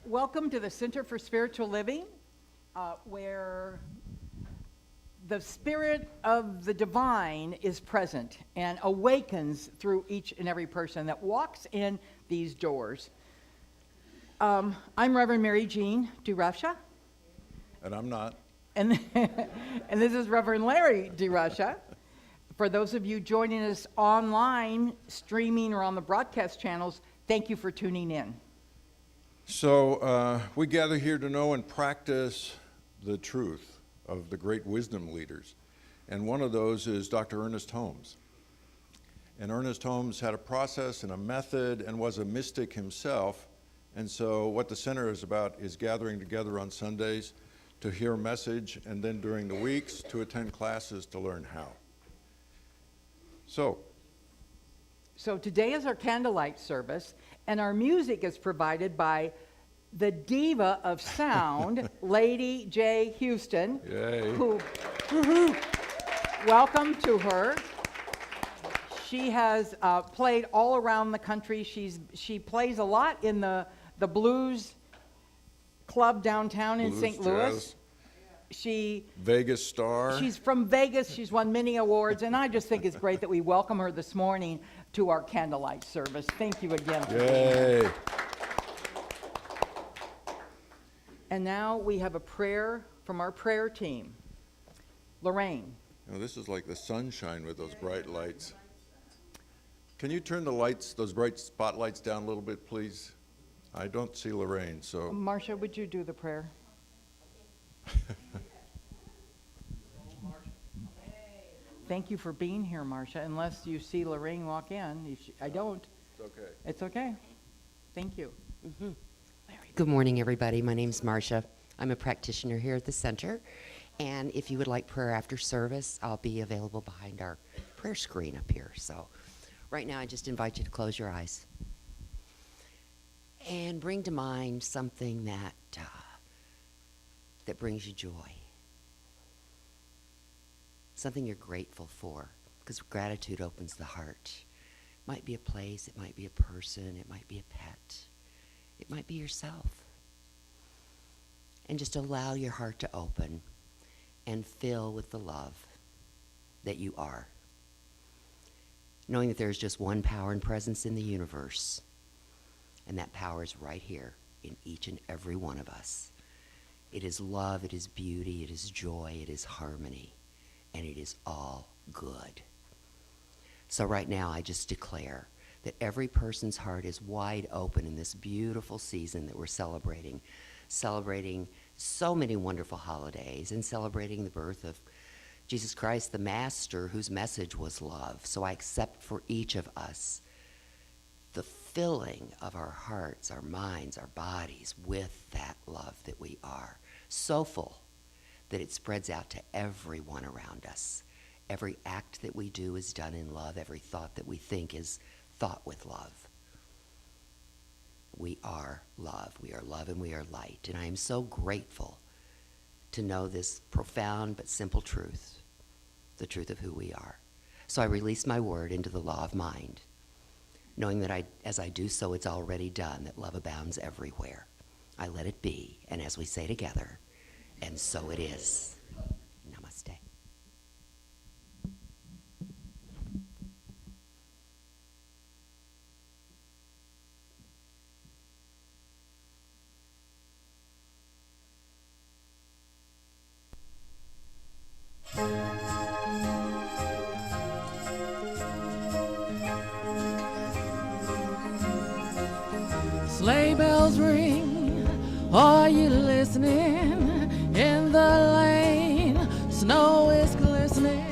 Welcome to the Center for Spiritual Living, where the Spirit of the Divine is present and awakens through each and every person that walks in these doors. I'm Reverend Mary Jean DeRusha. And I'm not. And this is Reverend Larry DeRusha. For those of you joining us online, streaming, or on the broadcast channels, thank you for tuning in. So we gather here to know and practice the truth of the great wisdom leaders. And one of those is Dr. Ernest Holmes. And Ernest Holmes had a process and a method and was a mystic himself. And so what the center is about is gathering together on Sundays to hear a message, and then during the weeks to attend classes to learn how. So today is our candlelight service, and our music is provided by the diva of sound, Lady J. Houston. Yay. Welcome to her. She has played all around the country. She plays a lot in the blues club downtown in St. Louis. Vegas star. She's from Vegas. She's won many awards, and I just think it's great that we welcome her this morning to our candlelight service. Thank you again. Yay. And now we have a prayer from our prayer team. Lorraine. You know, this is like the sunshine with those bright lights. Can you turn the lights, those bright spotlights down a little bit, please? I don't see Lorraine, so. Marcia, would you do the prayer? Thank you for being here, Marcia. Unless you see Lorraine walk in. I don't. It's okay. It's okay. Thank you. Mm-hmm. Good morning, everybody. My name's Marcia. I'm a practitioner here at the center. And if you would like prayer after service, I'll be available behind our prayer screen up here. So right now, I just invite you to close your eyes and bring to mind something that brings you joy. Something you're grateful for, because gratitude opens the heart. It might be a place, it might be a person, it might be a pet, it might be yourself. And just allow your heart to open and fill with the love that you are. Knowing that there's just one power and presence in the universe, and that power is right here in each and every one of us. It is love, it is beauty, it is joy, it is harmony. And it is all good. So right now, I just declare that every person's heart is wide open in this beautiful season that we're celebrating so many wonderful holidays and celebrating the birth of Jesus Christ, the Master, whose message was love. So I accept for each of us the filling of our hearts, our minds, our bodies with that love that we are. So full that it spreads out to everyone around us. Every act that we do is done in love. Every thought that we think is thought with love. We are love. We are love and we are light. And I am so grateful to know this profound but simple truth, the truth of who we are. So I release my word into the law of mind, knowing that as I do so, it's already done, that love abounds everywhere. I let it be, and as we say together, and so it is. Namaste. Sleigh bells ring, are you listening? In the lane, snow is glistening,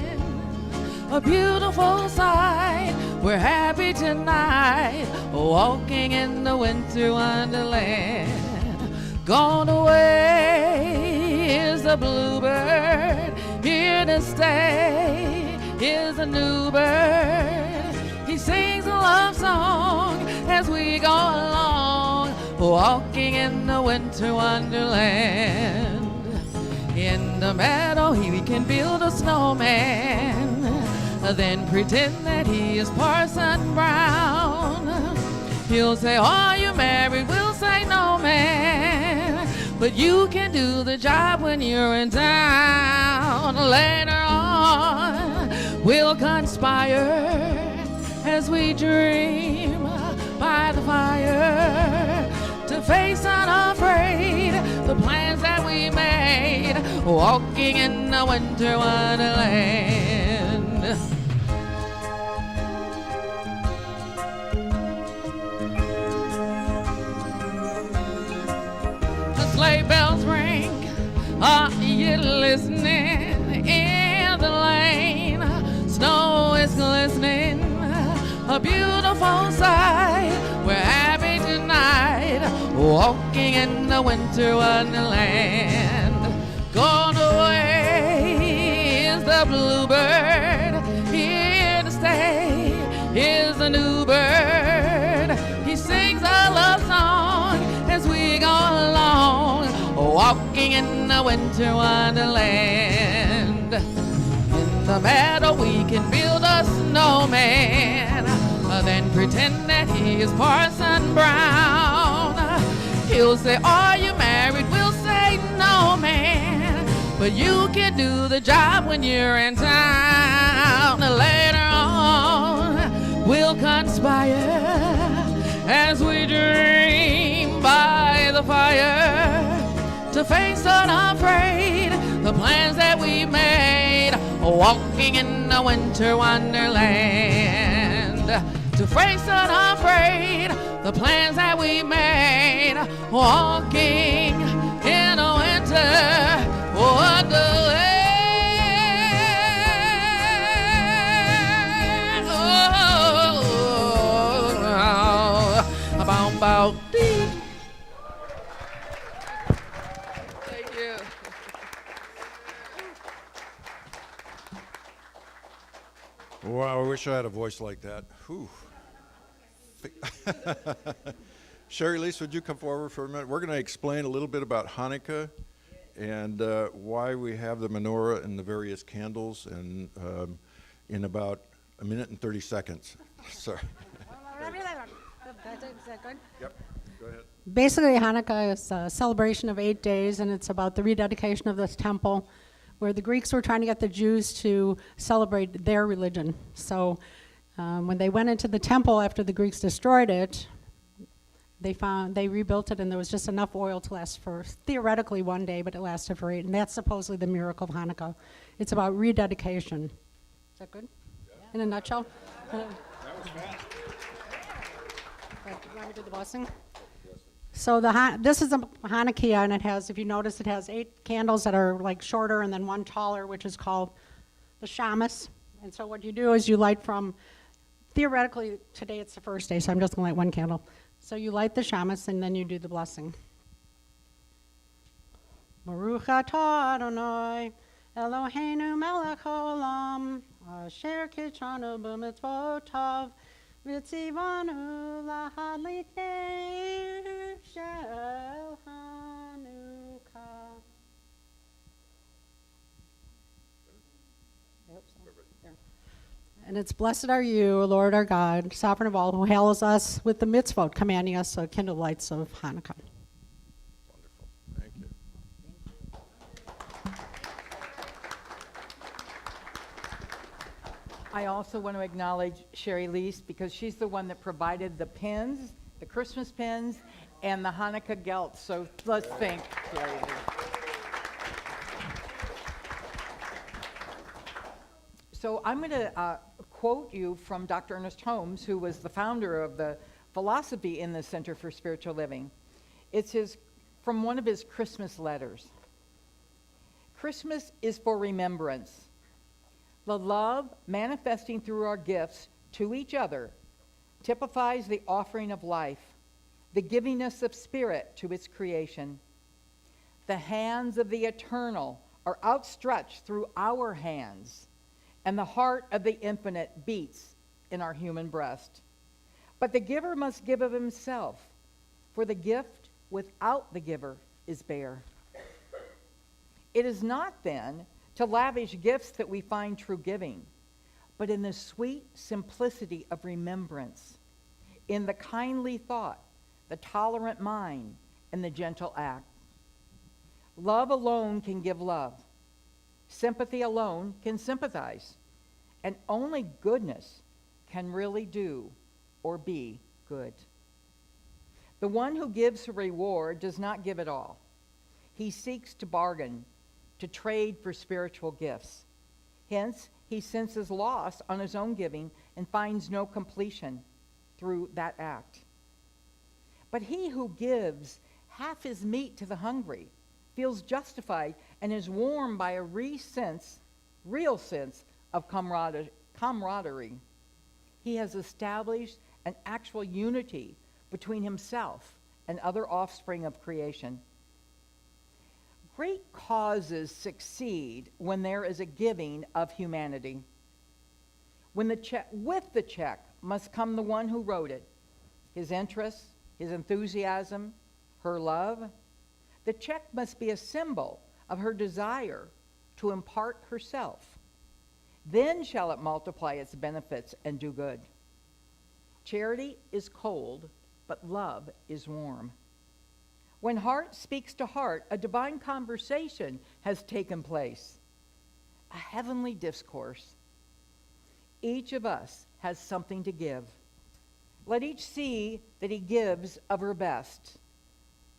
a beautiful sight. We're happy tonight, walking in the winter wonderland. Gone away is the bluebird, here to stay is a new bird. He sings a love song as we go along, walking in the winter wonderland. In the meadow we can build a snowman, then pretend that he is Parson Brown. He'll say, are you married? We'll say, no, man. but you can do the job when you're in town. Later on, we'll conspire as we dream by the fire to face unafraid the plans that we made, walking in the winter wonderland. The sleigh bells ring, are you listening? In the lane, snow is glistening, a beautiful sight. We're happy tonight, walking in the winter wonderland. Gone away is the bluebird, here to stay is the new bird. He sings a love song as we go along, walking in the winter wonderland. In the meadow we can build a snowman, then pretend that he is Parson Brown. He'll say, are you married? We'll say, no, man. But you can do the job when you're in town. Later on, we'll conspire as we dream by the fire to face unafraid the plans that we made, walking in the winter wonderland. To face unafraid the plans that we made, walking in a winter wonderland. Oh, about thank you. Wow, I wish I had a voice like that. Whew. Sherry Lise, would you come forward for a minute? We're going to explain a little bit about Hanukkah and why we have the menorah and the various candles and in about a minute and 30 seconds. Sorry. Yep, go ahead. Basically, Hanukkah is a celebration of 8 days, and it's about the rededication of this temple, where the Greeks were trying to get the Jews to celebrate their religion. So when they went into the temple after the Greeks destroyed it, they rebuilt it, and there was just enough oil to last for theoretically 1 day, but it lasted for 8, and that's supposedly the miracle of Hanukkah. It's about rededication. Is that good? Yeah. In a nutshell? That was fast. You want me to do the blessing? So this is a Hanukkah, and it has, if you notice, it has 8 candles that are like shorter and then one taller, which is called the shamus. And so what you do is you light from, theoretically, today it's the first day, so I'm just going to light one candle. So you light the shamus, and then you do the blessing. Baruch atah Adonai, Eloheinu melech haolam, asher kitshanu b'mitzvotav, v'tzivanu lahadlik ner shel Hanukkah. And it's blessed are you, Lord our God, sovereign of all, who hails us with the mitzvot, commanding us to kindle lights of Hanukkah. Wonderful. Thank you. I also want to acknowledge Sherry Lise because she's the one that provided the pins, the Christmas pins, and the Hanukkah gelts. So let's thank Sherry Lise. So I'm going to quote you from Dr. Ernest Holmes, who was the founder of the philosophy in the Center for Spiritual Living. It's from one of his Christmas letters. Christmas is for remembrance. The love manifesting through our gifts to each other typifies the offering of life, the givingness of spirit to its creation. The hands of the eternal are outstretched through our hands, and the heart of the infinite beats in our human breast. But the giver must give of himself, for the gift without the giver is bare. It is not, then, to lavish gifts that we find true giving, but in the sweet simplicity of remembrance, in the kindly thought, the tolerant mind, and the gentle act. Love alone can give love. Sympathy alone can sympathize. And only goodness can really do or be good. The one who gives a reward does not give it all. He seeks to bargain, to trade for spiritual gifts. Hence, he senses loss on his own giving and finds no completion through that act. But he who gives half his meat to the hungry feels justified and is warmed by a real sense of camaraderie. He has established an actual unity between himself and other offspring of creation. Great causes succeed when there is a giving of humanity. With the check must come the one who wrote it, his interests, his enthusiasm, her love. The check must be a symbol of her desire to impart herself. Then shall it multiply its benefits and do good. Charity is cold, but love is warm. When heart speaks to heart, a divine conversation has taken place, a heavenly discourse. Each of us has something to give. Let each see that he gives of her best.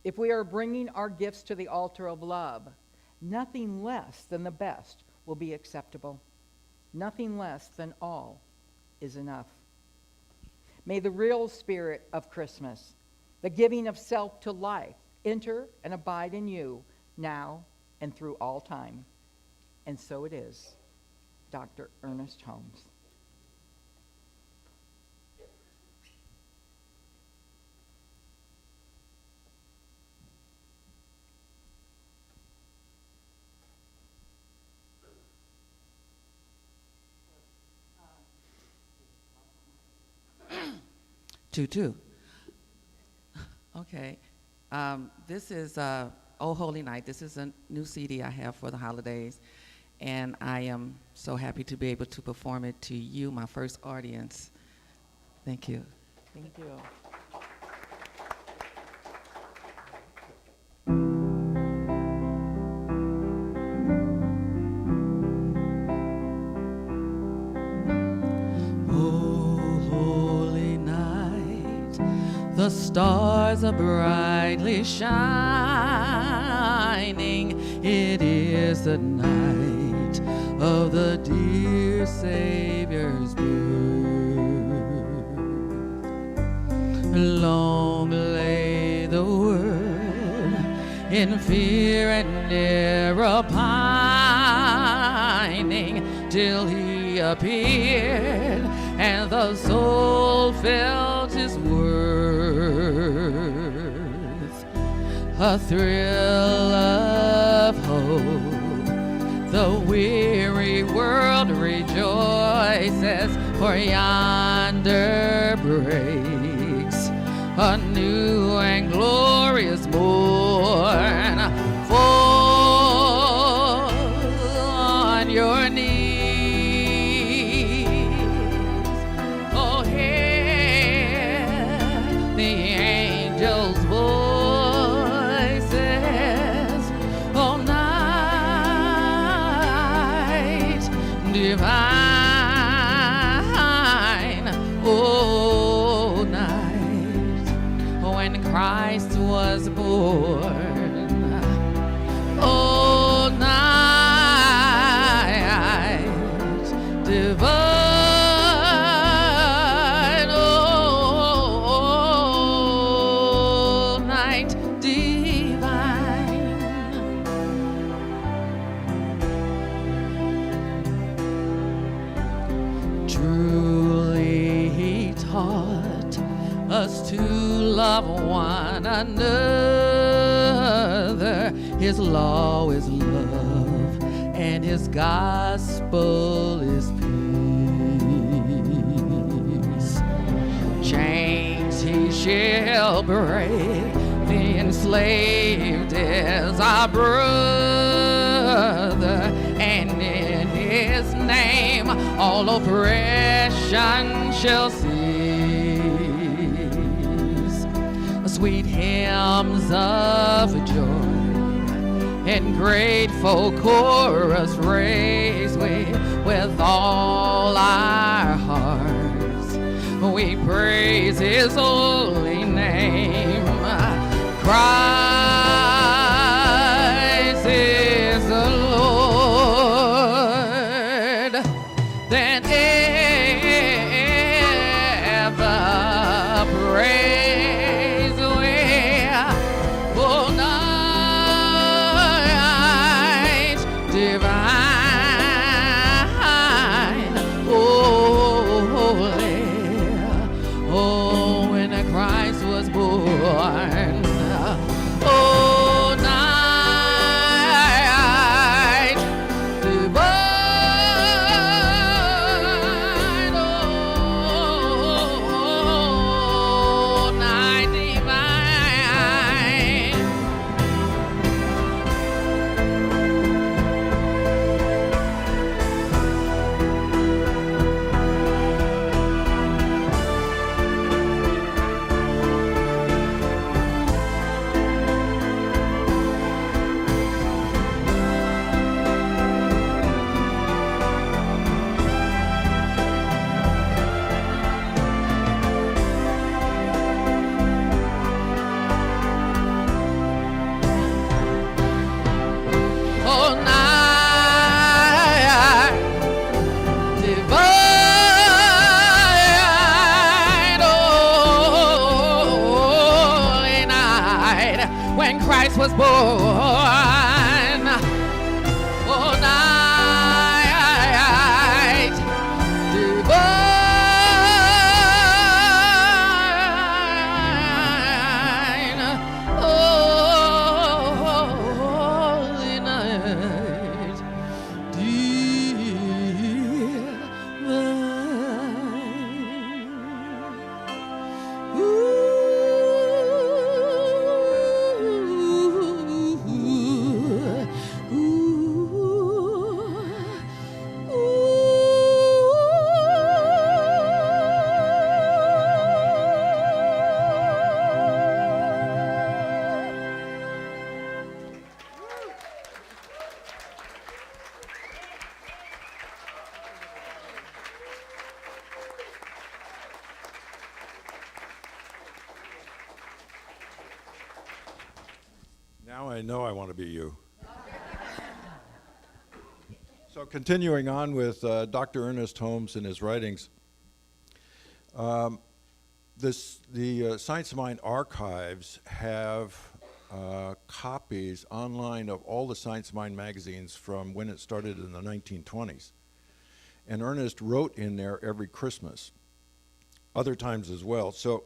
If we are bringing our gifts to the altar of love, nothing less than the best will be acceptable. Nothing less than all is enough. May the real spirit of Christmas, the giving of self to life, enter and abide in you now and through all time. And so it is. Dr. Ernest Holmes. Tutu. Okay. This is Oh Holy Night. This is a new CD I have for the holidays, and I am so happy to be able to perform it to you, my first audience. Thank you. Thank you. The stars are brightly shining. It is the night of the dear Savior's birth. Long lay the world in fear and terror pining, till he appeared and the soul felt his worth. A thrill of hope, the weary world rejoices, for yonder breaks a new and glorious morn. Fall on your knees. Divine, oh night when Christ was born, oh night divine, oh night divine. Truly he taught us to love one another. His law is love, and his gospel is peace. Chains he shall break, the enslaved is our brother, and in his name all oppression shall cease. Sweet hymns of joy in grateful chorus raise we with all our hearts. We praise his holy name. Christ is the Lord. Then ever praise we all night divine, holy. Oh, when Christ was born, oh, night divine, oh, night divine. All night divine, holy night when Christ was born. All night divine, holy night divine. Now I know I want to be you. So continuing on with Dr. Ernest Holmes and his writings, the Science of Mind archives have copies online of all the Science of Mind magazines from when it started in the 1920s. And Ernest wrote in there every Christmas, other times as well. So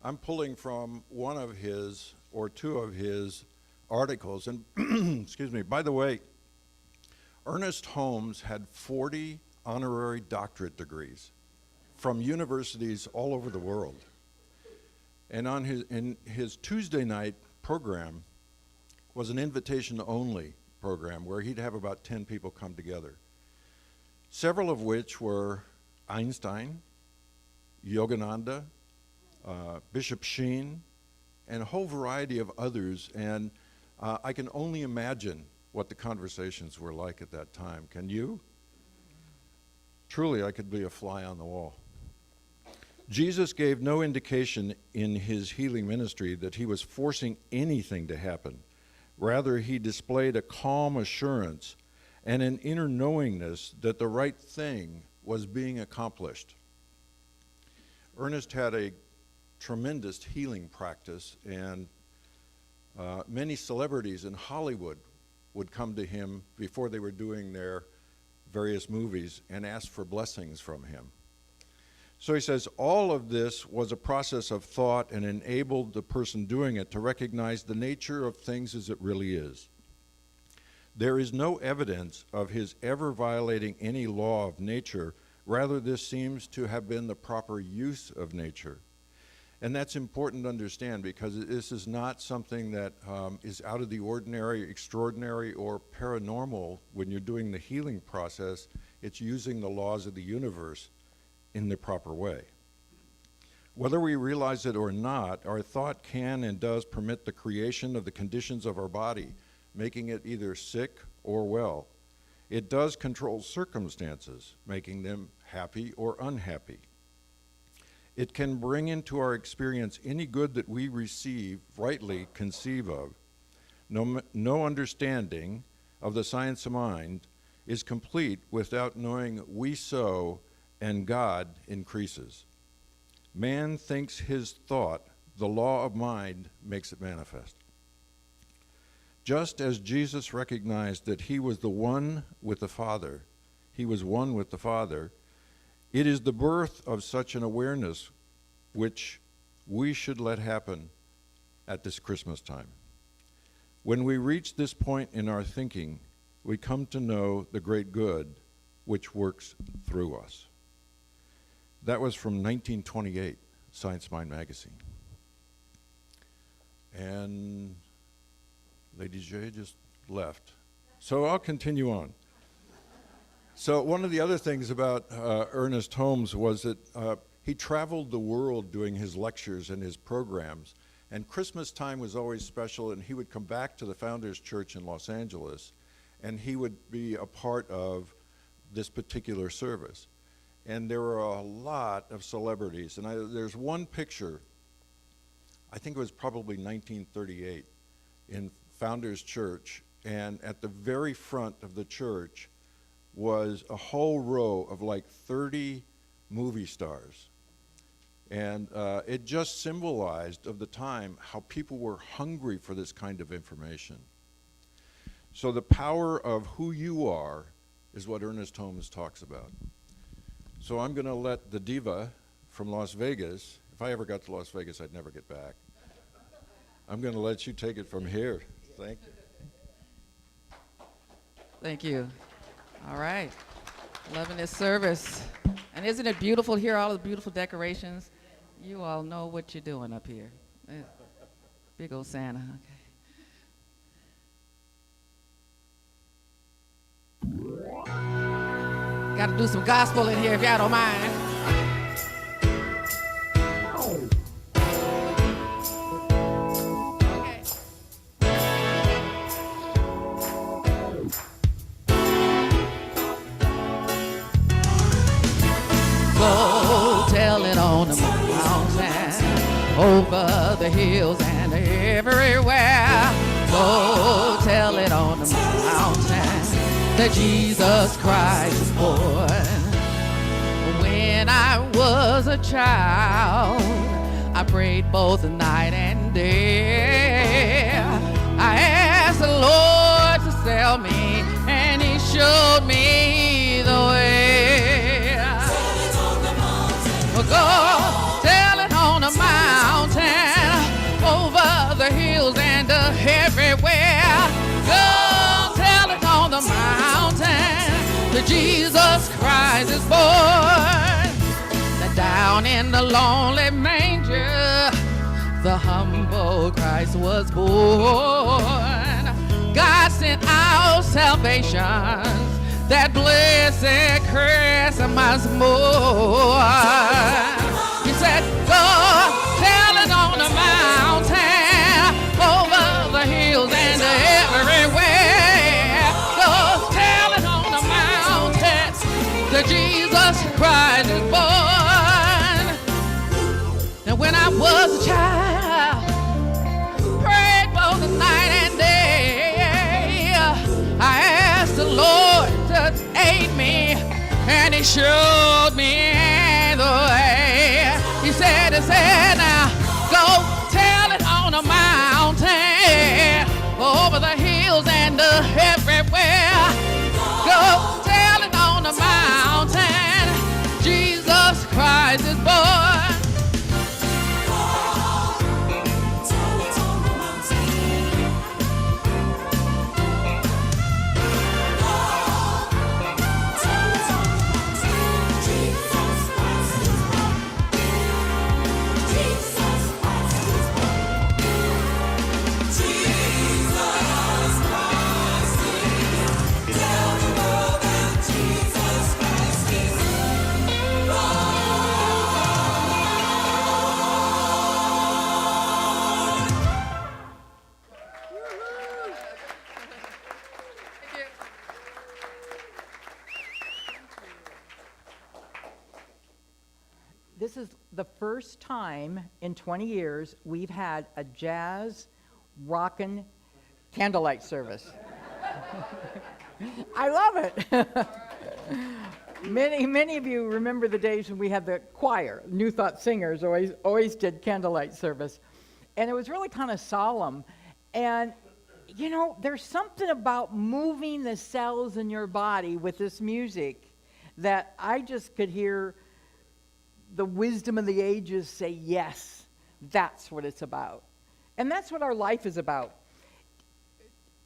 I'm pulling from one of his or two of his articles. And excuse me, by the way, Ernest Holmes had 40 honorary doctorate degrees from universities all over the world. And on his Tuesday night program was an invitation-only program where he'd have about 10 people come together, several of which were Einstein, Yogananda, Bishop Sheen, and a whole variety of others. And I can only imagine what the conversations were like at that time. Can you? Truly, I could be a fly on the wall. Jesus gave no indication in his healing ministry that he was forcing anything to happen. Rather, he displayed a calm assurance and an inner knowingness that the right thing was being accomplished. Ernest had a tremendous healing practice, and many celebrities in Hollywood would come to him before they were doing their various movies and ask for blessings from him. So he says, all of this was a process of thought and enabled the person doing it to recognize the nature of things as it really is. There is no evidence of his ever violating any law of nature. Rather, this seems to have been the proper use of nature. And that's important to understand, because this is not something that is out of the ordinary, extraordinary, or paranormal when you're doing the healing process. It's using the laws of the universe in the proper way. Whether we realize it or not, our thought can and does permit the creation of the conditions of our body making it either sick or well. It does control circumstances, making them happy or unhappy. It can bring into our experience any good that we rightly conceive of. No understanding of the science of mind is complete without knowing we sow and God increases. Man thinks his thought, the law of mind makes it manifest. Just as Jesus recognized that he was the one with the Father, he was one with the Father, it is the birth of such an awareness which we should let happen at this Christmas time. When we reach this point in our thinking, we come to know the great good which works through us. That was from 1928, Science Mind magazine. And Lady J just left. So I'll continue on. So one of the other things about Ernest Holmes was that he traveled the world doing his lectures and his programs, and Christmas time was always special, and he would come back to the Founders Church in Los Angeles, and he would be a part of this particular service. And there were a lot of celebrities, and there's one picture, I think it was probably 1938, in Founders Church, and at the very front of the church was a whole row of like 30 movie stars. And it just symbolized of the time how people were hungry for this kind of information. So the power of who you are is what Ernest Holmes talks about. So I'm going to let the diva from Las Vegas, if I ever got to Las Vegas, I'd never get back. I'm going to let you take it from here. Thank you. Thank you. All right. Loving this service. And isn't it beautiful here, all the beautiful decorations? You all know what you're doing up here. Big old Santa. Okay. Got to do some gospel in here if y'all don't mind. Okay. Go tell it on the mountain, over the hills and everywhere. Go tell it on the mountain that Jesus Christ is born. When I was a child, I prayed both night and day. I asked the Lord to sell me, and He showed me the way. Go tell it on the mountain, over the hills and everywhere. Go tell it on the mountain that Jesus Christ is born. That down in the lonely manger, the humble Christ was born. God sent out salvation, that blessed Christmas morn. He said, go tell it on the mountain, over the hills and everywhere. Go tell it on the mountain that Jesus Christ is born. And when I was a child, prayed both the night and day, I asked the Lord to aid me, and He showed me the way. He said, now go tell it on the mountain, over the hills and everywhere. Go tell it on the mountain, Jesus Christ is born. this is the first time in 20 years we've had a jazz rockin' candlelight service. I love it. Many of you remember the days when we had the choir. New Thought Singers always did candlelight service. And it was really kind of solemn. And, you know, there's something about moving the cells in your body with this music that I just could hear the wisdom of the ages say, yes, that's what it's about. And that's what our life is about.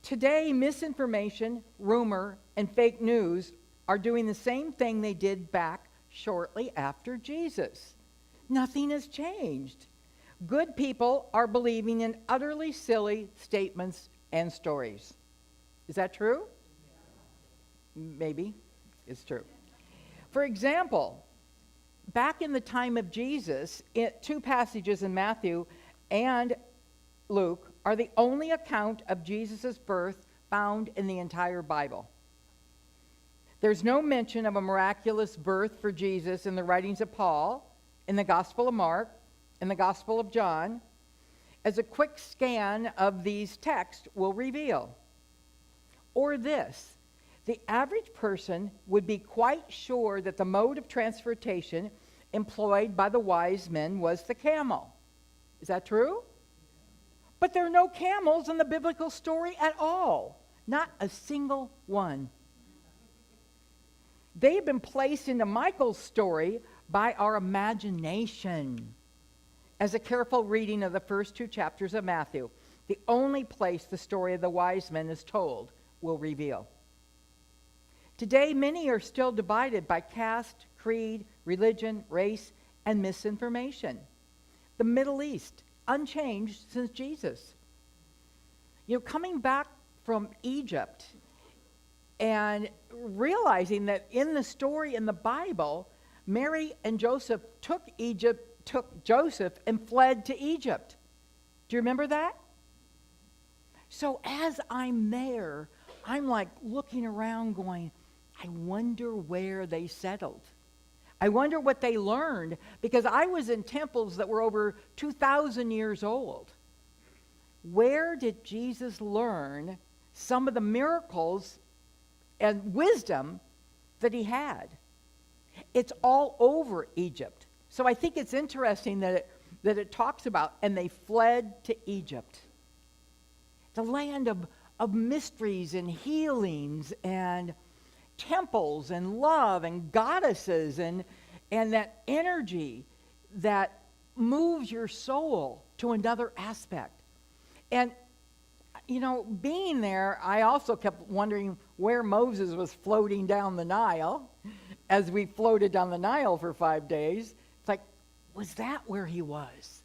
Today, misinformation, rumor, and fake news are doing the same thing they did back shortly after Jesus. Nothing has changed. Good people are believing in utterly silly statements and stories. Is that true? Maybe it's true. For example, back in the time of Jesus, two passages in Matthew and Luke are the only account of Jesus' birth found in the entire Bible. There's no mention of a miraculous birth for Jesus in the writings of Paul, in the Gospel of Mark, in the Gospel of John, as a quick scan of these texts will reveal. Or this, the average person would be quite sure that the mode of transportation employed by the wise men was the camel. Is that true? But there are no camels in the biblical story at all. Not a single one. They've been placed into Michael's story by our imagination. As a careful reading of the first two chapters of Matthew, the only place the story of the wise men is told will reveal. Today, many are still divided by caste, creed, religion, race, and misinformation. The Middle East, unchanged since Jesus. You know, coming back from Egypt and realizing that in the story in the Bible, Mary and Joseph took Joseph and fled to Egypt. Do you remember that? So as I'm there, I'm like looking around going, I wonder where they settled. I wonder what they learned, because I was in temples that were over 2,000 years old. Where did Jesus learn some of the miracles and wisdom that he had? It's all over Egypt. So I think it's interesting that it talks about, and they fled to Egypt. The land of mysteries and healings and temples and love and goddesses and that energy that moves your soul to another aspect. And, you know, being there, I also kept wondering where Moses was floating down the Nile as we floated down the Nile for 5 days. It's like, was that where he was?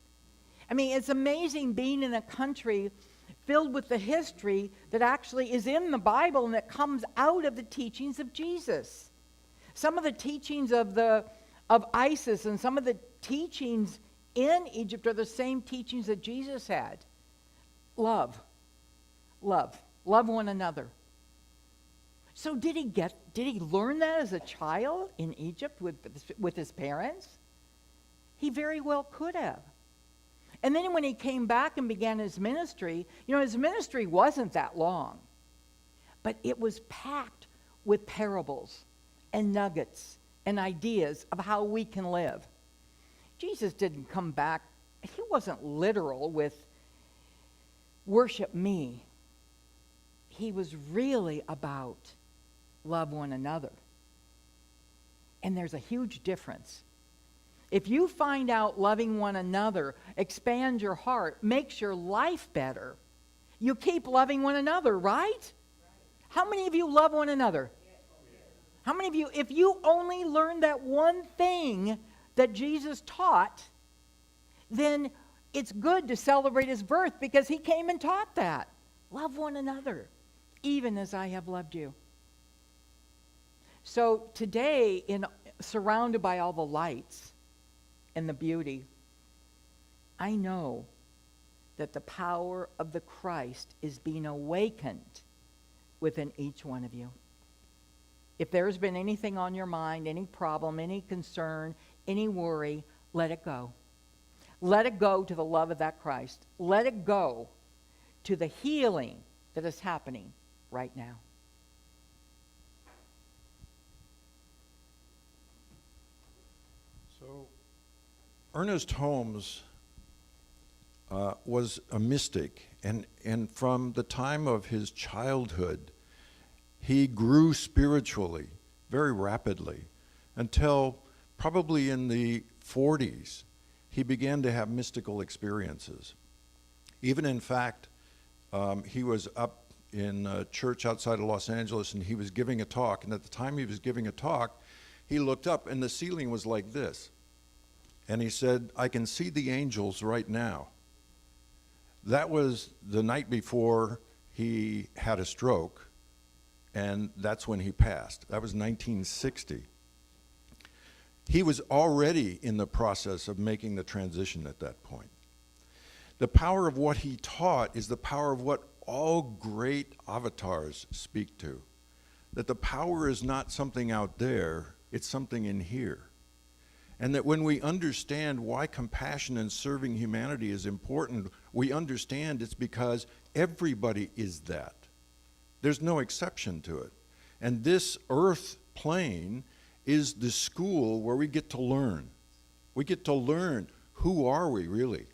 I mean, it's amazing being in a country filled with the history that actually is in the Bible and that comes out of the teachings of Jesus. Some of the teachings of ISIS and some of the teachings in Egypt are the same teachings that Jesus had. Love one another. So did he learn that as a child in Egypt with his parents? He very well could have. And then when he came back and began his ministry, you know, his ministry wasn't that long, but it was packed with parables and nuggets and ideas of how we can live. Jesus didn't come back, he wasn't literal with worship me. He was really about love one another. And there's a huge difference. If you find out loving one another expands your heart, makes your life better, you keep loving one another, right? How many of you love one another? How many of you, if you only learned that one thing that Jesus taught, then it's good to celebrate his birth because he came and taught that. Love one another, even as I have loved you. So today, surrounded by all the lights and the beauty, I know that the power of the Christ is being awakened within each one of you. If there's been anything on your mind, any problem, any concern, any worry, let it go. Let it go to the love of that Christ. Let it go to the healing that is happening right now. So, Ernest Holmes was a mystic, and from the time of his childhood, he grew spiritually very rapidly until probably in the 40s, he began to have mystical experiences. Even in fact, he was up in a church outside of Los Angeles, and he was giving a talk, and at the time he was giving a talk, he looked up, and the ceiling was like this. And he said, "I can see the angels right now." That was the night before he had a stroke, and that's when he passed. That was 1960. He was already in the process of making the transition at that point. The power of what he taught is the power of what all great avatars speak to. That the power is not something out there, it's something in here. And that when we understand why compassion and serving humanity is important, we understand it's because everybody is that. There's no exception to it. And this earth plane is the school where we get to learn. We get to learn, who are we really?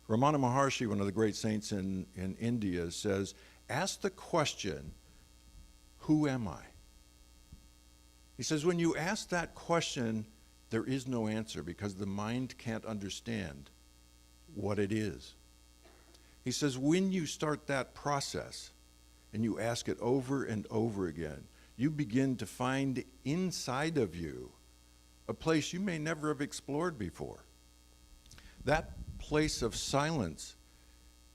Ramana Maharshi, one of the great saints in India, says, ask the question, who am I? He says, when you ask that question, there is no answer because the mind can't understand what it is. He says, when you start that process and you ask it over and over again, you begin to find inside of you a place you may never have explored before. That place of silence,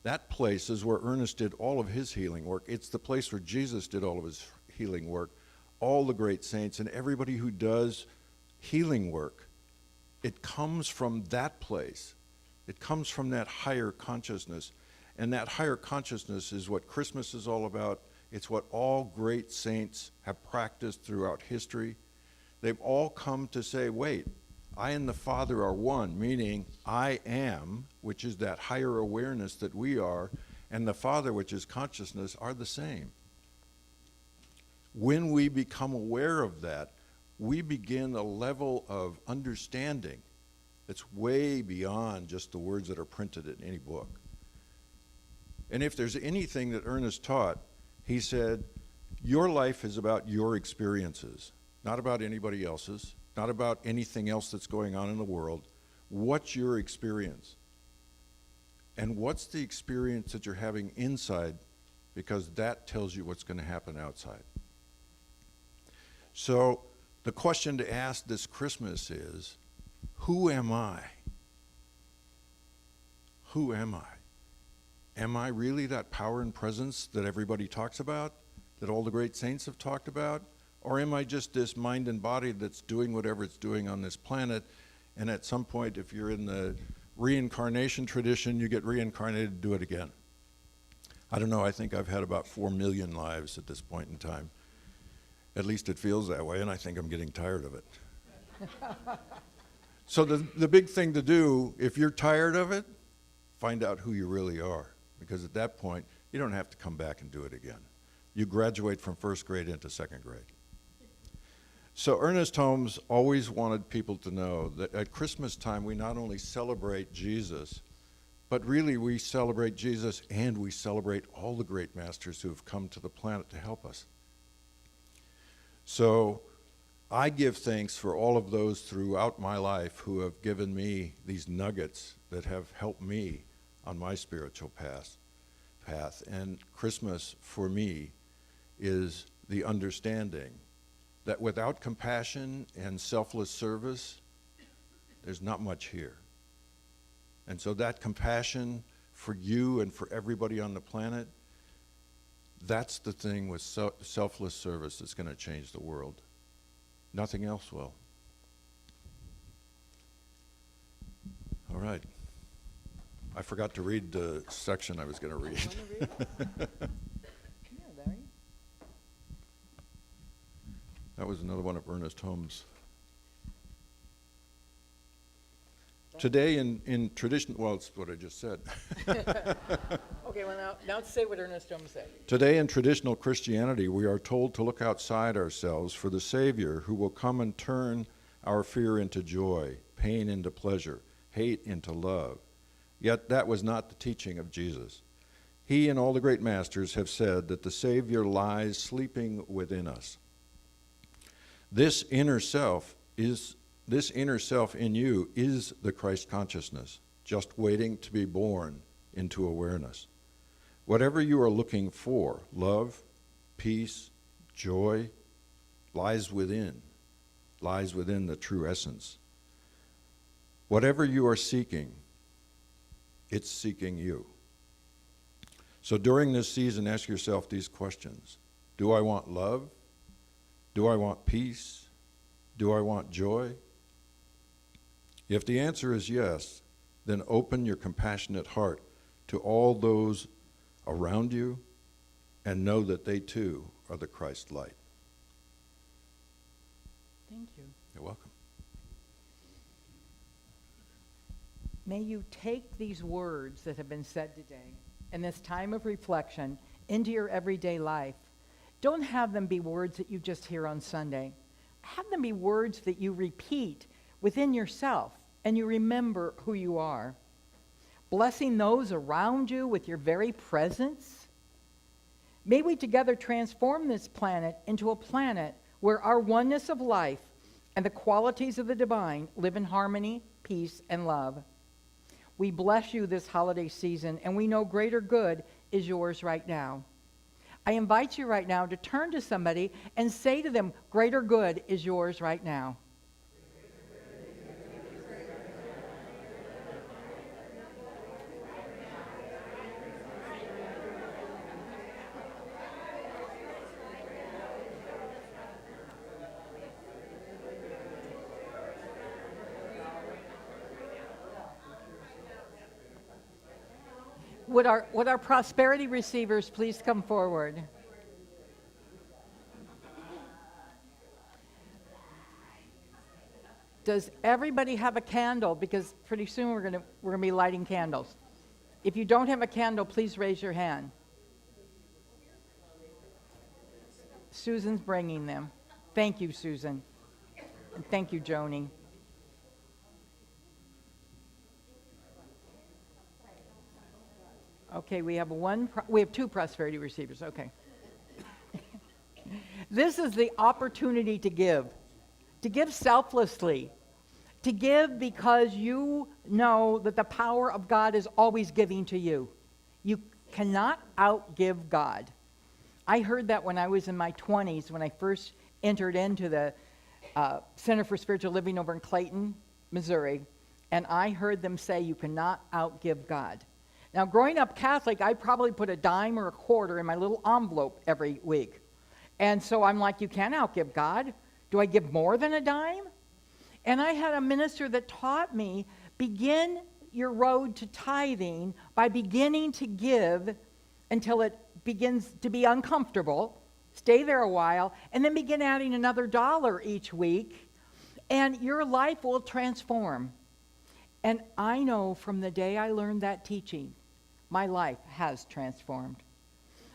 that place is where Ernest did all of his healing work. It's the place where Jesus did all of his healing work. All the great saints and everybody who does healing work, it comes from that place. It comes from that higher consciousness. And that higher consciousness is what Christmas is all about. It's what all great saints have practiced throughout history. They've all come to say, wait, I and the Father are one, meaning I am, which is that higher awareness that we are, and the Father, which is consciousness, are the same. When we become aware of that, we begin a level of understanding that's way beyond just the words that are printed in any book. And if there's anything that Ernest taught, he said, your life is about your experiences, not about anybody else's, not about anything else that's going on in the world. What's your experience? And what's the experience that you're having inside? Because that tells you what's going to happen outside. So the question to ask this Christmas is, who am I? Who am I? Am I really that power and presence that everybody talks about, that all the great saints have talked about? Or am I just this mind and body that's doing whatever it's doing on this planet, and at some point, if you're in the reincarnation tradition, you get reincarnated to do it again? I don't know, I think I've had about 4 million lives at this point in time. At least it feels that way, and I think I'm getting tired of it. So the big thing to do, if you're tired of it, find out who you really are. Because at that point, you don't have to come back and do it again. You graduate from first grade into second grade. So Ernest Holmes always wanted people to know that at Christmas time, we not only celebrate Jesus, but really we celebrate Jesus and we celebrate all the great masters who have come to the planet to help us. So I give thanks for all of those throughout my life who have given me these nuggets that have helped me on my spiritual path. And Christmas for me is the understanding that without compassion and selfless service, there's not much here. And so that compassion for you and for everybody on the planet, that's the thing with selfless service that's going to change the world. Nothing else will. All right. I forgot to read the section I was going to read. That was another one of Ernest Holmes' Today in tradition, well, it's what I just said. Okay, well, now say what Ernest Holmes said. Today in traditional Christianity, we are told to look outside ourselves for the Savior who will come and turn our fear into joy, pain into pleasure, hate into love. Yet that was not the teaching of Jesus. He and all the great masters have said that the Savior lies sleeping within us. This inner self in you is the Christ consciousness, just waiting to be born into awareness. Whatever you are looking for, love, peace, joy, lies within the true essence. Whatever you are seeking, it's seeking you. So during this season, ask yourself these questions. Do I want love? Do I want peace? Do I want joy? If the answer is yes, then open your compassionate heart to all those around you and know that they too are the Christ light. Thank you. You're welcome. May you take these words that have been said today and this time of reflection into your everyday life. Don't have them be words that you just hear on Sunday. Have them be words that you repeat within yourself and you remember who you are. Blessing those around you with your very presence. May we together transform this planet into a planet where our oneness of life and the qualities of the divine live in harmony, peace, and love. We bless you this holiday season, and we know greater good is yours right now. I invite you right now to turn to somebody and say to them, greater good is yours right now. Would our prosperity receivers please come forward? Does everybody have a candle? Because pretty soon we're gonna be lighting candles. If you don't have a candle, please raise your hand. Susan's bringing them. Thank you, Susan. And thank you, Joni. Okay, we have two prosperity receivers. Okay. This is the opportunity to give selflessly, to give because you know that the power of God is always giving to you. You cannot outgive God. I heard that when I was in my 20s, when I first entered into the Center for Spiritual Living over in Clayton, Missouri, and I heard them say you cannot outgive God. Now, growing up Catholic, I probably put a dime or a quarter in my little envelope every week. And so I'm like, you can't outgive God. Do I give more than a dime? And I had a minister that taught me, begin your road to tithing by beginning to give until it begins to be uncomfortable. Stay there a while, and then begin adding another $1 each week, and your life will transform. And I know from the day I learned that teaching, my life has transformed.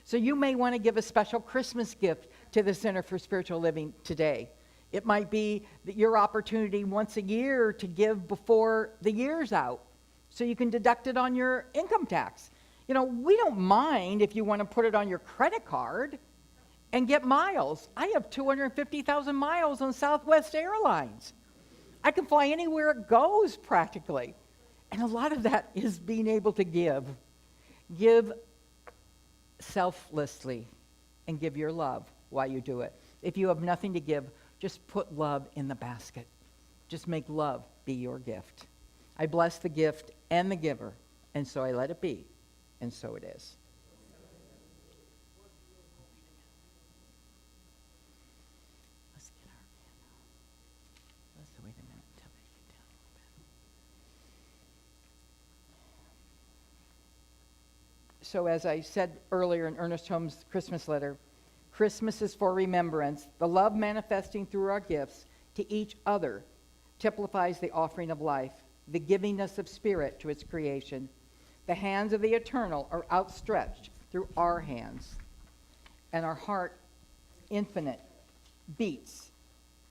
So you may want to give a special Christmas gift to the Center for Spiritual Living today. It might be that your opportunity once a year to give before the year's out, so you can deduct it on your income tax. You know, we don't mind if you want to put it on your credit card and get miles. I have 250,000 miles on Southwest Airlines. I can fly anywhere it goes practically. And a lot of that is being able to give. Give selflessly and give your love while you do it. If you have nothing to give, just put love in the basket. Just make love be your gift. I bless the gift and the giver, and so I let it be, and so it is. Let's get our candle. Let's wait a minute until they get down a little bit. So as I said earlier in Ernest Holmes' Christmas letter, Christmas is for remembrance. The love manifesting through our gifts to each other typifies the offering of life. the givingness of spirit to its creation. The hands of the eternal are outstretched through our hands, and our heart, infinite, beats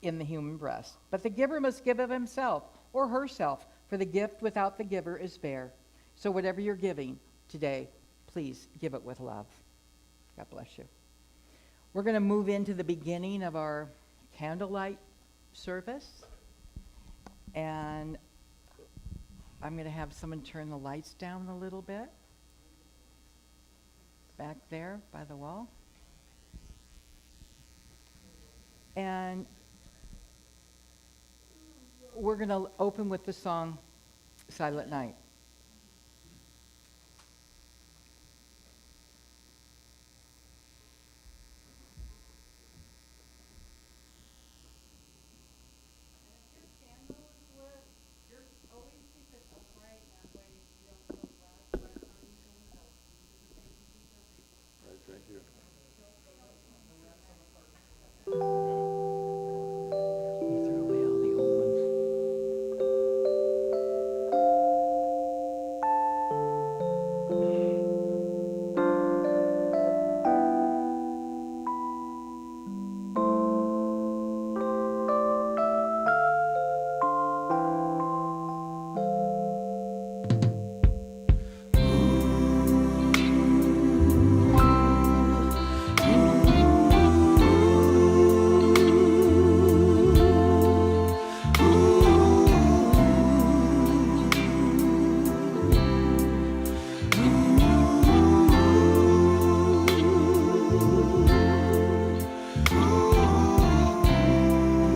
in the human breast. But the giver must give of himself or herself, for the gift without the giver is bare. So whatever you're giving today, please give it with love. God bless you. We're going to move into the beginning of our candlelight service. And I'm going to have someone turn the lights down a little bit. Back there by the wall. And we're going to open with the song Silent Night. Throw away all the old ones.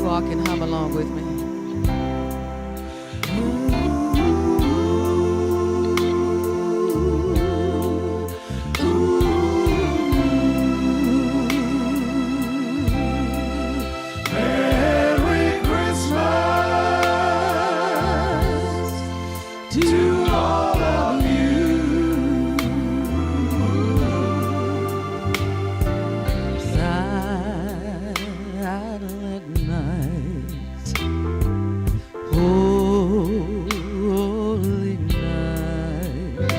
You all can hum along with me. Merry Christmas to all of you. Silent night, holy night,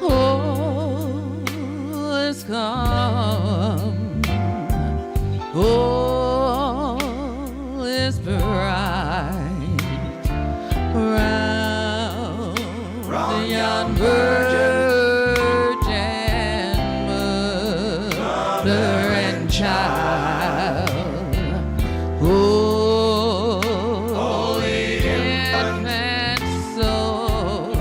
all is calm, all is bright, round the young virgin mother and child. Oh, holy infant soul,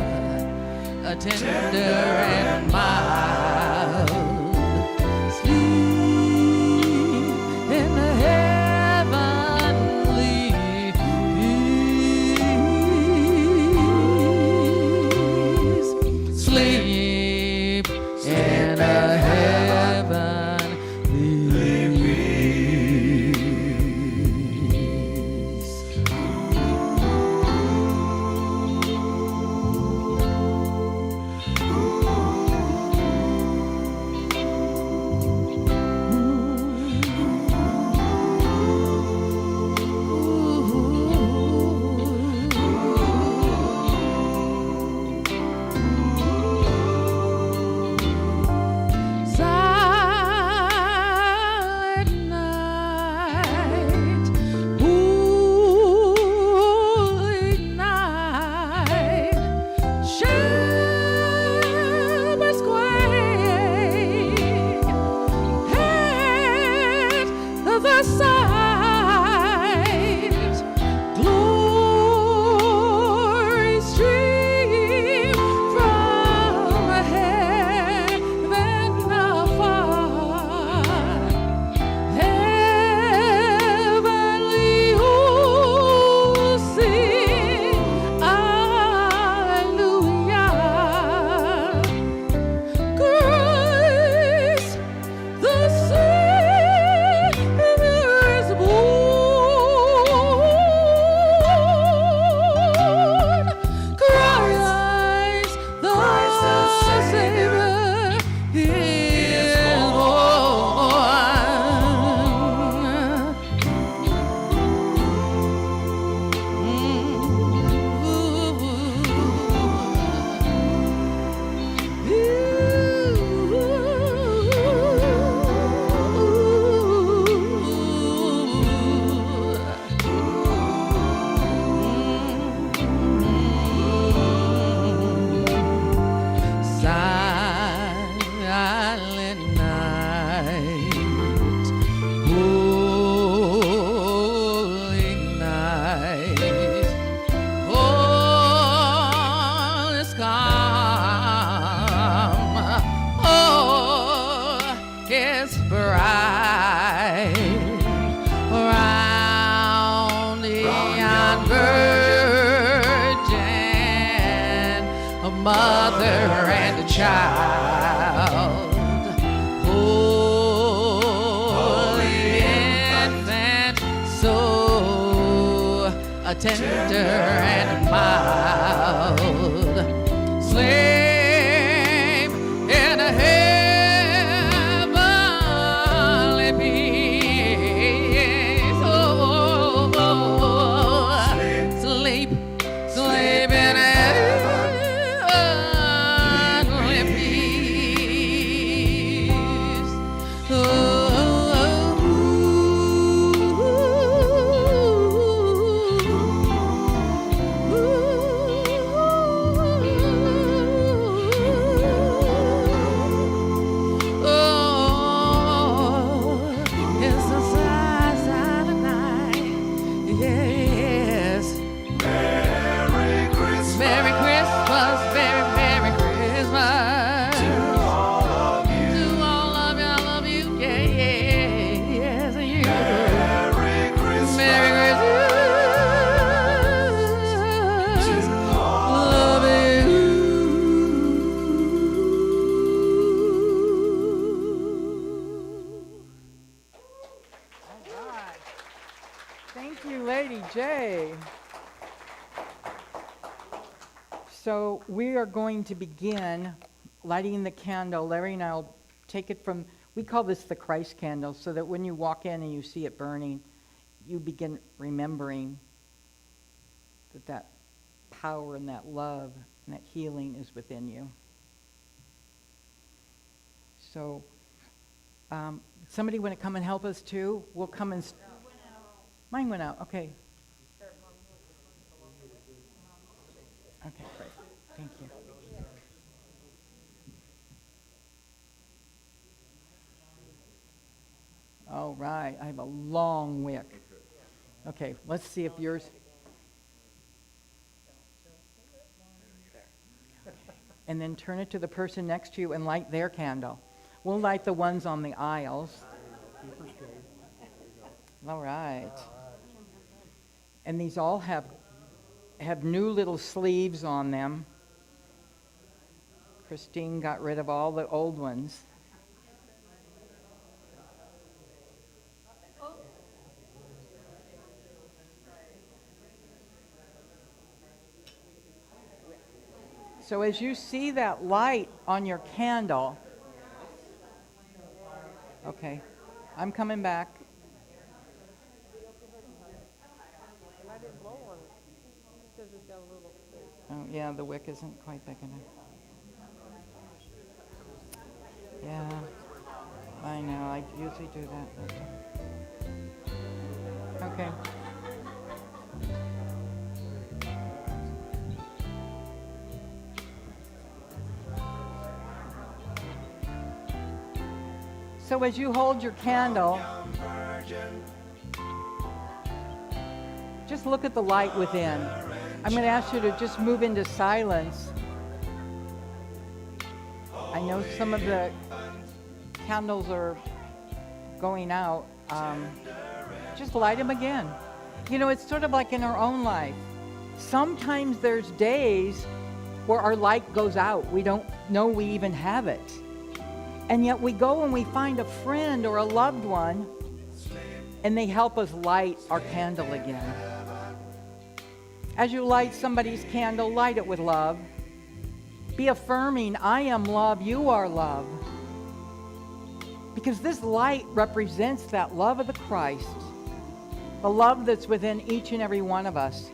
a tender and mild, sleep in the heavenly peace. Sleep in a heavenly peace. is bright round the young virgin, a mother and a child. Holy infant, so tender and mild, sleep in a heavenly peace. Oh, sleep, sleep in a heavenly peace. It's the size of the night. Yes. Merry Christmas. Merry Christmas. Merry, Merry Christmas. To all of you. To all of you, I love you. Yeah, yeah, yes, you. Merry Christmas. Merry Christmas. To all of you. All right. Thank you, Lady J. So we are going to begin lighting the candle. Larry and I will take it from, we call this the Christ candle, so that when you walk in and you see it burning, you begin remembering that that power and that love and that healing is within you. So somebody want to come and help us too? We'll come and... Mine went out, okay. Okay, great. Thank you. All right, I have a long wick. Okay, let's see if yours... And then turn it to the person next to you and light their candle. We'll light the ones on the aisles. All right. And these all have new little sleeves on them. Christine got rid of all the old ones. So as you see that light on your candle, okay, I'm coming back. Oh, yeah, the wick isn't quite big enough. Yeah, I know, I usually do that. Okay. So as you hold your candle, just look at the light within. I'm going to ask you to just move into silence. I know some of the candles are going out. Just light them again. You know, it's sort of like in our own life. Sometimes there's days where our light goes out. We don't know we even have it. And yet we go and we find a friend or a loved one, and they help us light our candle again. As you light somebody's candle, light it with love. Be affirming, I am love, you are love. Because this light represents that love of the Christ, the love that's within each and every one of us.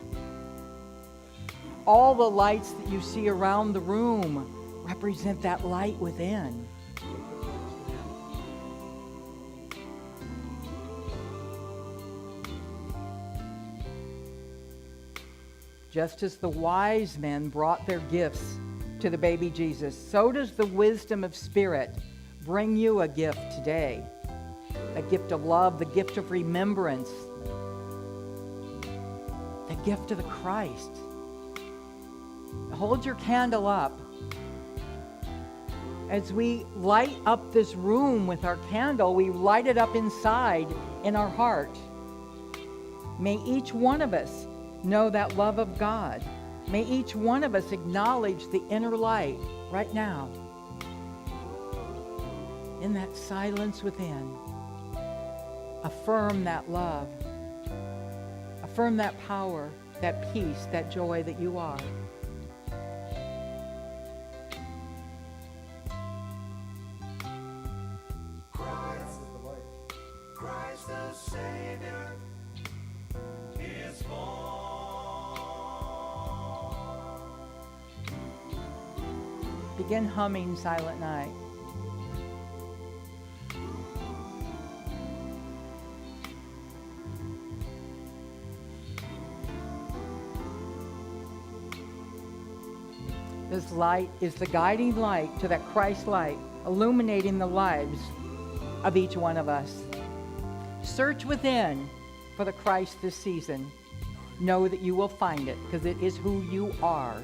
All the lights that you see around the room represent that light within. Just as the wise men brought their gifts to the baby Jesus, so does the wisdom of Spirit bring you a gift today. A gift of love, the gift of remembrance, the gift of the Christ. Hold your candle up As we light up this room with our candle, we light it up inside in our heart. May each one of us know that love of God. May each one of us acknowledge the inner light right now. In that silence within, affirm that love. Affirm that power, that peace, that joy that you are. Christ the Savior is born. Begin humming Silent Night. This light is the guiding light to that Christ light, illuminating the lives of each one of us. Search within for the Christ this season. Know that you will find it because it is who you are.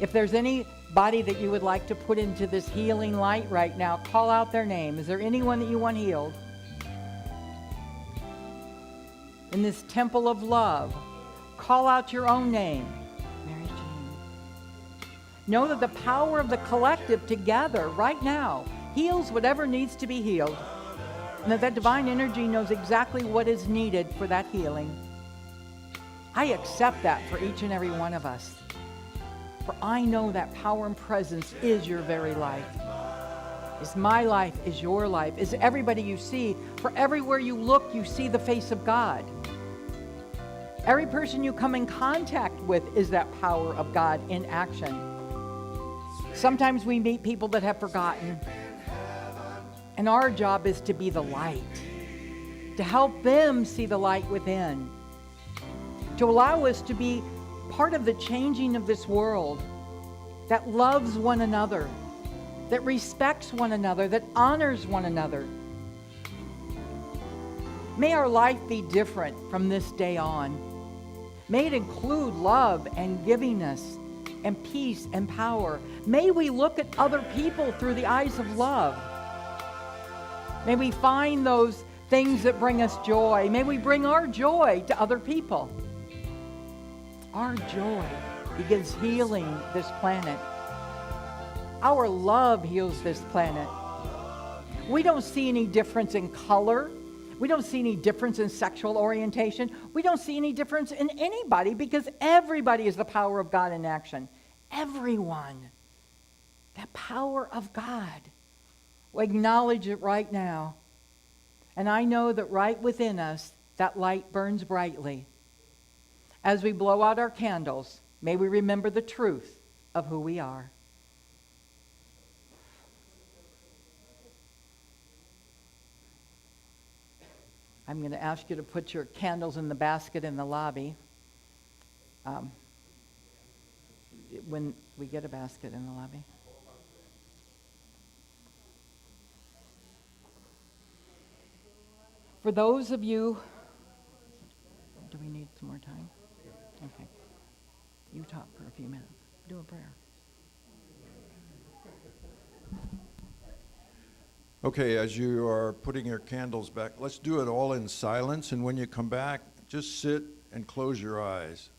If there's anybody that you would like to put into this healing light right now, call out their name. Is there anyone that you want healed? In this temple of love, call out your own name. Mary Jane. Know that the power of the collective together right now heals whatever needs to be healed. And that divine energy knows exactly what is needed for that healing. I accept that for each and every one of us. For I know that power and presence is your very life. Is my life, is your life, is everybody you see. For everywhere you look, you see the face of God. Every person you come in contact with is that power of God in action. Sometimes we meet people that have forgotten. And our job is to be the light, to help them see the light within, to allow us to be part of the changing of this world that loves one another, that respects one another, that honors one another. May our life be different from this day on. May it include love and givingness and peace and power. May we look at other people through the eyes of love. May we find those things that bring us joy. May we bring our joy to other people. Our joy begins healing this planet. Our love heals this planet. We don't see any difference in color. We don't see any difference in sexual orientation. We don't see any difference in anybody because everybody is the power of God in action. Everyone. That power of God. We acknowledge it right now. And I know that right within us, that light burns brightly. As we blow out our candles, may we remember the truth of who we are. I'm going to ask you to put your candles in the basket in the lobby. When we get a basket in the lobby. For those of you, do we need some more time? Okay. You talk for a few minutes. Do a prayer. Okay, as you are putting your candles back, let's do it all in silence. And when you come back, just sit and close your eyes.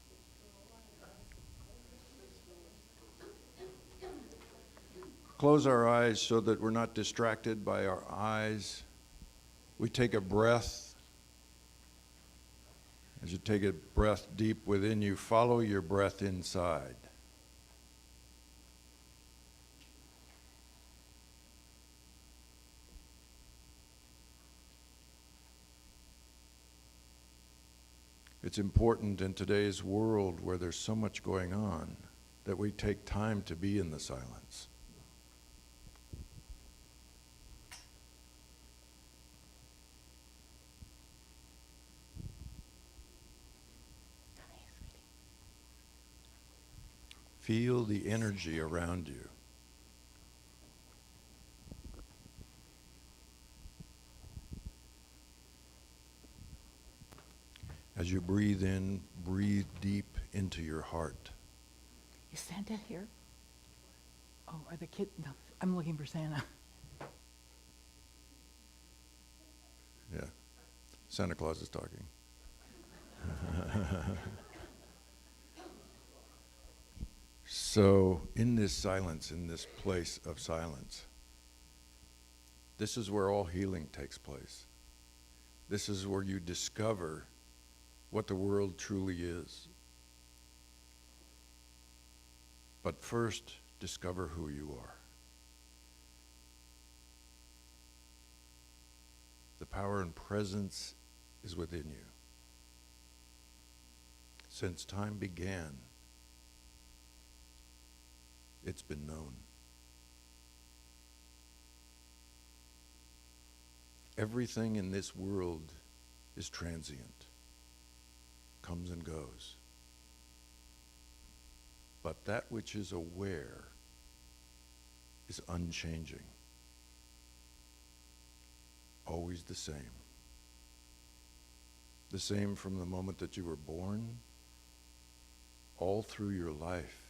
Close our eyes so that we're not distracted by our eyes. We take a breath. As you take a breath deep within you, follow your breath inside. It's important in today's world where there's so much going on that we take time to be in the silence. Feel the energy around you. As you breathe in, breathe deep into your heart. Is Santa here? Oh, are the kids? No, I'm looking for Santa. Yeah. Santa Claus is talking. So, in this silence, in this place of silence, this is where all healing takes place. This is where you discover what the world truly is. But first, discover who you are. The power and presence is within you. Since time began, it's been known. Everything in this world is transient, comes and goes. But that which is aware is unchanging, always the same. The same from the moment that you were born, all through your life,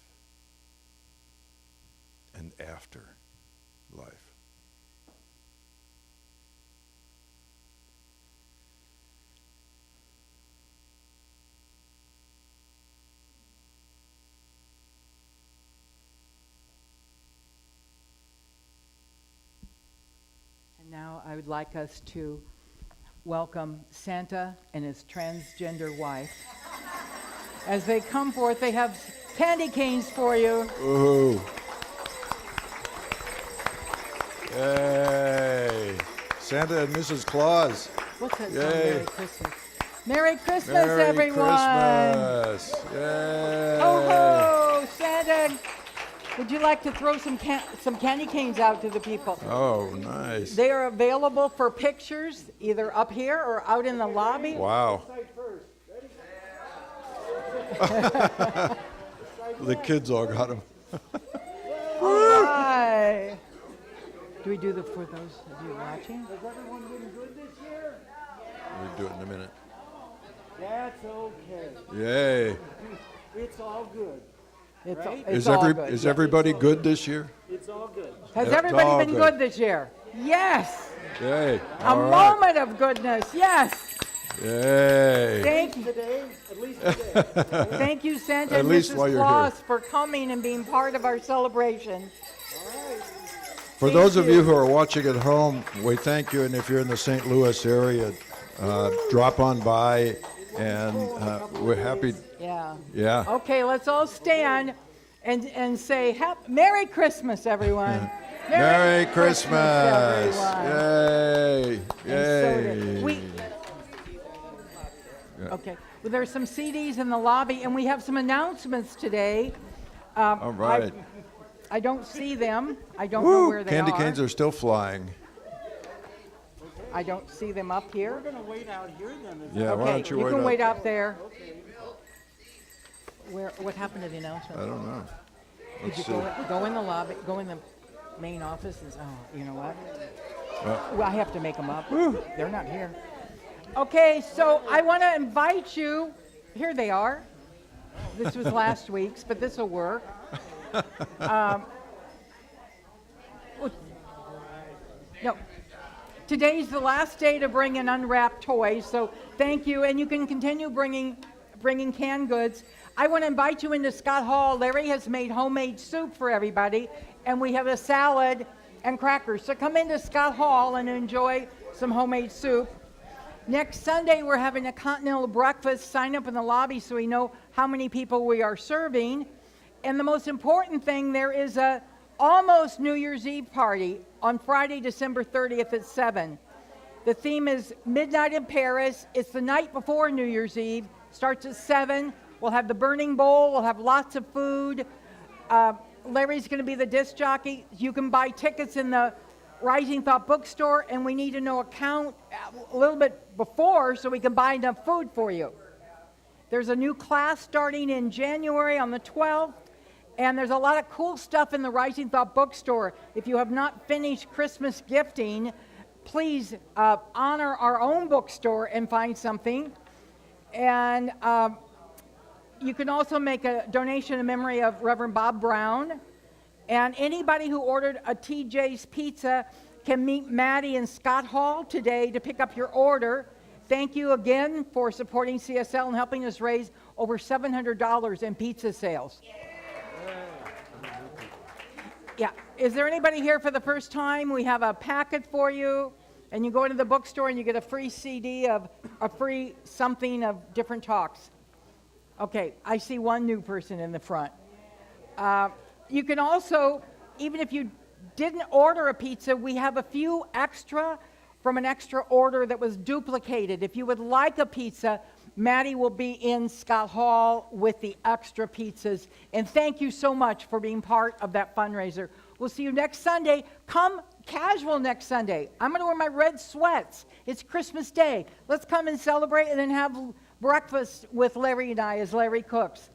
and after life. And now I would like us to welcome Santa and his transgender wife. As they come forth, they have candy canes for you. Ooh. Yay. Santa and Mrs. Claus. What's that song? Yay. Merry Christmas. Merry Christmas, Merry everyone. Christmas. Yay. Ho ho, Santa. Would you like to throw some candy canes out to the people? Oh, nice. They are available for pictures, either up here or out in the lobby. Wow. The kids all got them. All right. Do we do the for those of you watching? Has everyone been good this year? We'll do it in a minute. That's okay. Yay. It's all good. It's, Right? it's all good. Is everybody good this year? It's all good. Has It's all everybody been good. good this year? Yes. Yay. A All right. moment of goodness. Yes. Yay. Thank, Today, at least today. thank you, Santa At and least Mrs. while you're Claus, here. for coming and being part of our celebration. For those of you who are watching at home, we thank you. And if you're in the St. Louis area, drop on by, and we're happy. Yeah. Yeah. Okay, let's all stand and say Merry Christmas, everyone. Merry Christmas. everyone. Yay. And so Yay. Okay. Well, there's some CDs in the lobby, and we have some announcements today. All right. I don't see them. I don't know where they Candy are. canes are still flying. I don't see them up here. We're gonna wait out here then. Yeah, why Okay, don't you you wait can up? wait out there. What happened to the announcement? I don't know. Did Let's you see. go in the lobby, go in the main office and say, oh, you know what? Well, Well, I have to make them up. They're not here. Okay, so I want to invite you. Here they are. This was last week's, but this will work. No. Today's the last day to bring in unwrapped toys, so thank you, and you can continue bringing canned goods. I want to invite you into Scott Hall. Larry has made homemade soup for everybody, and we have a salad and crackers. So come into Scott Hall and enjoy some homemade soup. Next Sunday, we're having a continental breakfast. Sign up in the lobby so we know how many people we are serving. And the most important thing, there is a almost New Year's Eve party on Friday, December 30th at 7. The theme is Midnight in Paris. It's the night before New Year's Eve. Starts at 7. We'll have the burning bowl. We'll have lots of food. Larry's going to be the disc jockey. You can buy tickets in the Rising Thought bookstore, and we need to know a count a little bit before so we can buy enough food for you. There's a new class starting in January on the 12th, and there's a lot of cool stuff in the Rising Thought bookstore. If you have not finished Christmas gifting, please honor our own bookstore and find something. And you can also make a donation in memory of Reverend Bob Brown. And anybody who ordered a TJ's Pizza can meet Maddie in Scott Hall today to pick up your order. Thank you again for supporting CSL and helping us raise over $700 in pizza sales. Yeah. Is there anybody here for the first time? We have a packet for you, and you go into the bookstore and you get a free CD of a free something of different talks. Okay, I see one new person in the front. You can also, even if you didn't order a pizza, we have a few extra from an extra order that was duplicated. If you would like a pizza, Maddie will be in Scott Hall with the extra pizzas. And thank you so much for being part of that fundraiser. We'll see you next Sunday. Come casual next Sunday. I'm going to wear my red sweats. It's Christmas Day. Let's come and celebrate and then have breakfast with Larry and I as Larry cooks.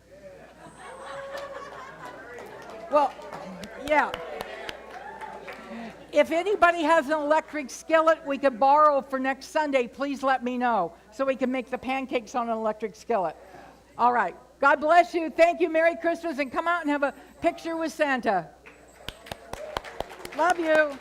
Well, yeah. If anybody has an electric skillet we could borrow for next Sunday, please let me know so we can make the pancakes on an electric skillet. All right. God bless you. Thank you. Merry Christmas. And come out and have a picture with Santa. Love you.